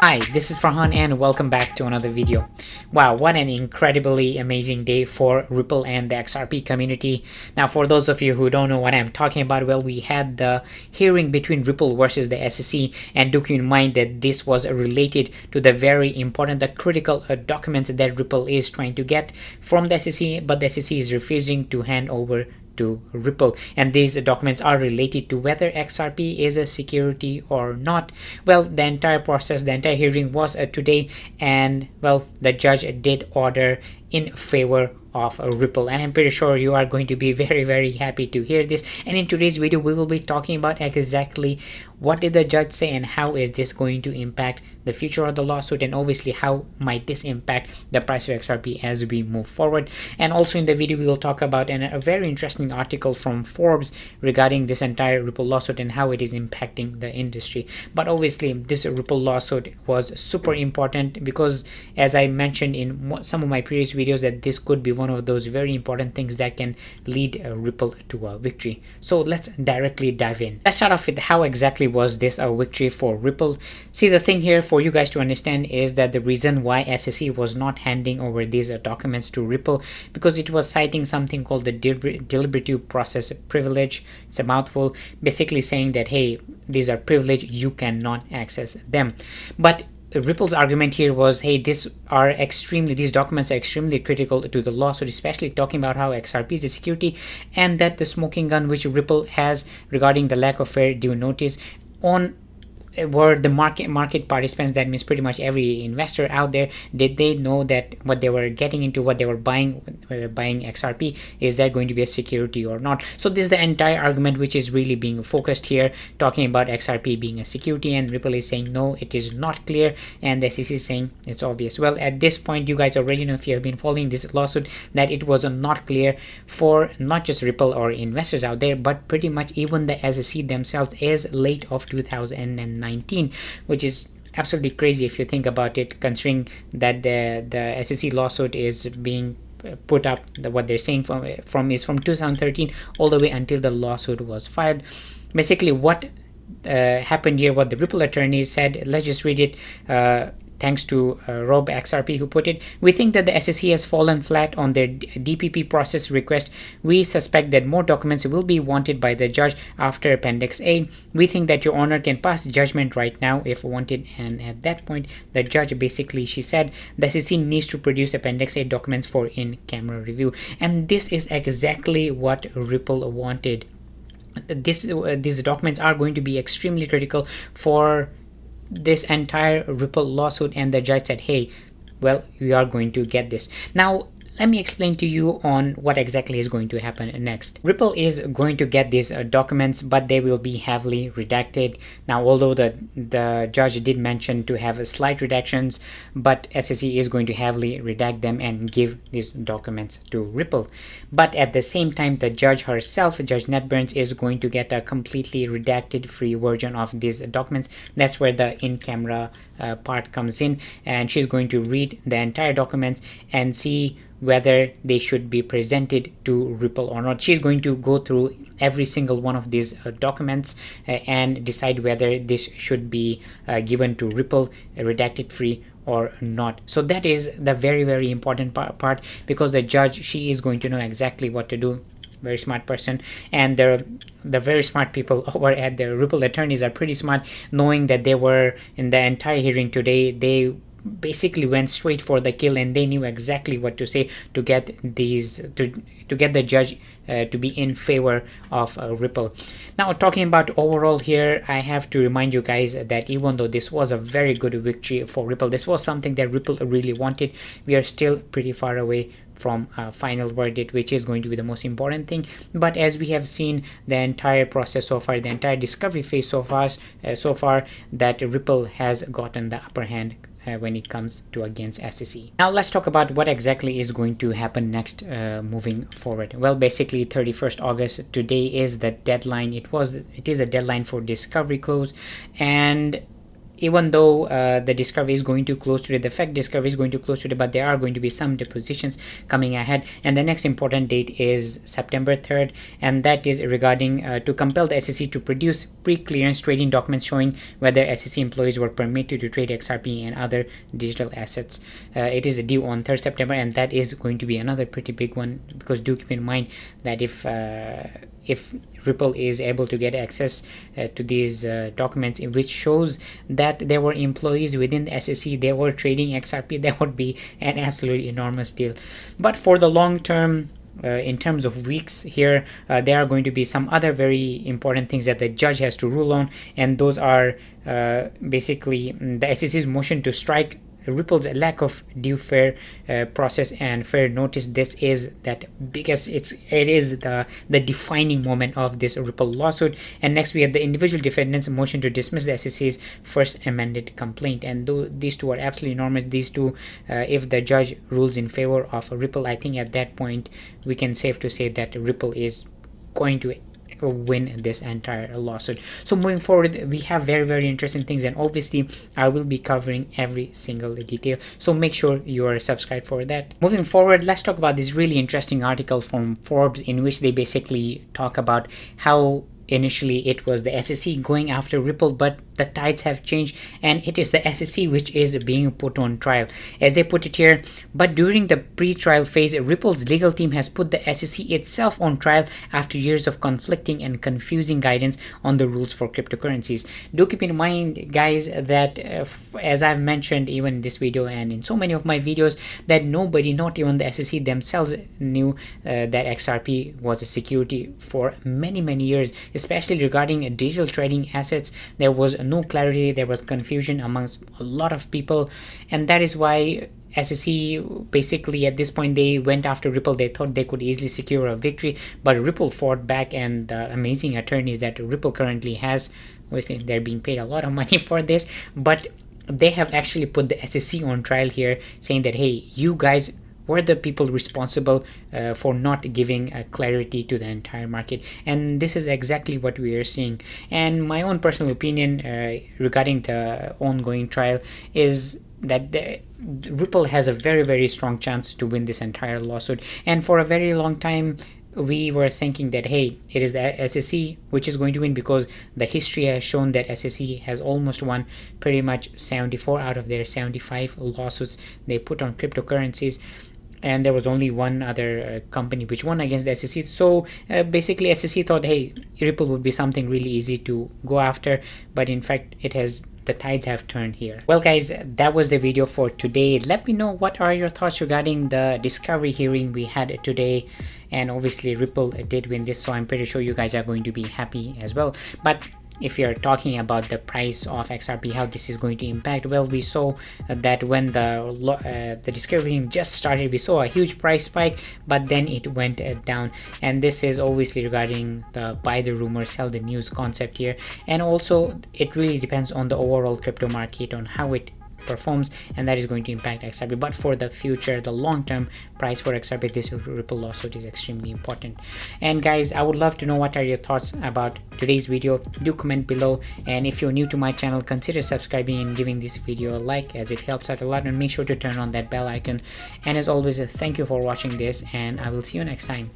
Hi, this is Farhan and welcome back to another video. Wow, what an incredibly amazing day for Ripple and the XRP community. Now, for those of you who don't know what I'm talking about, well, we had the hearing between Ripple versus the SEC, and do keep in mind that this was related to the very important, the critical documents that Ripple is trying to get from the SEC, but the SEC is refusing to hand over to Ripple, and these documents are related to whether XRP is a security or not. Well, the entire process, the entire hearing was today, and well, the judge did order in favor of Ripple, and I'm pretty sure you are going to be very happy to hear this. And in today's video we will be talking about exactly what did the judge say and how is this going to impact the future of the lawsuit, and obviously how might this impact the price of XRP as we move forward. And also in the video we will talk about a very interesting article from Forbes regarding this entire Ripple lawsuit and how it is impacting the industry. But obviously this Ripple lawsuit was super important because, as I mentioned in some of my previous videos, that this could be one of those very important things that can lead Ripple to a victory. So let's directly dive in. Let's start off with how exactly was this a victory for Ripple. See, the thing here for you guys to understand is that the reason why SEC was not handing over these documents to Ripple, because it was citing something called the deliberative process privilege. It's a mouthful, basically saying that, hey, these are privileged, you cannot access them. But Ripple's argument here was, hey, these documents are extremely critical to the lawsuit, especially talking about how XRP is a security, and that the smoking gun which Ripple has regarding the lack of fair due notice on were the market participants. That means pretty much every investor out there, did they know that what they were getting into, what they were buying XRP, is that going to be a security or not? So this is the entire argument which is really being focused here, talking about XRP being a security, and Ripple is saying no, it is not clear, and the SEC is saying it's obvious. Well, at this point you guys already know, if you have been following this lawsuit, that it was not clear for not just Ripple or investors out there, but pretty much even the SEC themselves as late of 2019, which is absolutely crazy if you think about it, considering that the SEC lawsuit is being put up, what they're saying is from 2013 all the way until the lawsuit was filed. Basically what happened here, what the Ripple attorneys said, let's just read it. Thanks to Rob XRP, who put it: we think that the SEC has fallen flat on their DPP process request. We suspect that more documents will be wanted by the judge after Appendix A. We think that your honor can pass judgment right now if wanted. And at that point, the judge basically, she said, the SEC needs to produce Appendix A documents for in-camera review. And this is exactly what Ripple wanted. These documents are going to be extremely critical for this entire Ripple lawsuit, and the judge said, hey, well, we are going to get this. Now let me explain to you on what exactly is going to happen next. Ripple is going to get these documents, but they will be heavily redacted. Now, although the judge did mention to have slight redactions, but SEC is going to heavily redact them and give these documents to Ripple. But at the same time, the judge herself, Judge Netburns, is going to get a completely redacted free version of these documents. That's where the in-camera part comes in, and she's going to read the entire documents and see whether they should be presented to Ripple or not. She's going to go through every single one of these documents and decide whether this should be given to Ripple, redacted free or not. So that is the very important part, because the judge, she is going to know exactly what to do. Very smart person, and the very smart people over at the Ripple attorneys are pretty smart, knowing that they were in the entire hearing today. They basically went straight for the kill, and they knew exactly what to say to get these to get the judge to be in favor of Ripple. Now, talking about overall here, I have to remind you guys that even though this was a very good victory for Ripple, this was something that Ripple really wanted, we are still pretty far away from a final verdict, which is going to be the most important thing. But as we have seen the entire process so far, the entire discovery phase so far, that Ripple has gotten the upper hand when it comes to against SEC. Now let's talk about what exactly is going to happen next moving forward. Well, basically 31st August today is the deadline. It is a deadline for discovery close, and even though the discovery is going to close today, the fact discovery is going to close today, but there are going to be some depositions coming ahead. And the next important date is September 3rd, and that is regarding to compel the SEC to produce pre-clearance trading documents showing whether SEC employees were permitted to trade XRP and other digital assets. It is due on 3rd September, and that is going to be another pretty big one, because do keep in mind that if Ripple is able to get access to these documents, which shows that there were employees within the SEC, they were trading XRP, that would be an absolutely enormous deal. But for the long term, in terms of weeks here, there are going to be some other very important things that the judge has to rule on, and those are basically the SEC's motion to strike Ripple's lack of due fair process and fair notice. This is that because it is the defining moment of this Ripple lawsuit. And next we have the individual defendants' motion to dismiss the SEC's first amended complaint, and these two are absolutely enormous. These two, if the judge rules in favor of Ripple, I think at that point we can safe to say that Ripple is going to win this entire lawsuit. So moving forward, we have very interesting things, and obviously I will be covering every single detail, so make sure you are subscribed for that. Moving forward, let's talk about this really interesting article from Forbes, in which they basically talk about how initially it was the SEC going after Ripple, but the tides have changed, and it is the SEC which is being put on trial, as they put it here. But during the pre-trial phase, Ripple's legal team has put the SEC itself on trial after years of conflicting and confusing guidance on the rules for cryptocurrencies. Do keep in mind, guys, that as I've mentioned even in this video and in so many of my videos, that nobody, not even the SEC themselves, knew that XRP was a security for many years, especially regarding digital trading assets. There was no clarity, there was confusion amongst a lot of people, and that is why SEC basically at this point they went after Ripple. They thought they could easily secure a victory, but Ripple fought back, and the amazing attorneys that Ripple currently has, obviously they're being paid a lot of money for this, but they have actually put the SEC on trial here, saying that, hey, you guys were the people responsible for not giving clarity to the entire market. And this is exactly what we are seeing. And my own personal opinion regarding the ongoing trial is that Ripple has a very strong chance to win this entire lawsuit. And for a very long time we were thinking that, hey, it is the SEC which is going to win, because the history has shown that SEC has almost won pretty much 74 out of their 75 lawsuits they put on cryptocurrencies, and there was only one other company which won against the SEC. So basically SEC thought, hey, Ripple would be something really easy to go after, but in fact the tides have turned here. Well guys, that was the video for today. Let me know what are your thoughts regarding the discovery hearing we had today. And obviously Ripple did win this, so I'm pretty sure you guys are going to be happy as well. But if you're talking about the price of XRP, how this is going to impact, well, we saw that when the discovery just started, we saw a huge price spike, but then it went down. And this is obviously regarding the buy the rumor, sell the news concept here. And also it really depends on the overall crypto market, on how it performs, and that is going to impact XRP. But for the future, the long-term price for XRP, this Ripple lawsuit is extremely important. And guys, I would love to know what are your thoughts about today's video. Do comment below, and if you're new to my channel, consider subscribing and giving this video a like, as it helps out a lot. And make sure to turn on that bell icon. And as always, thank you for watching this, and I will see you next time.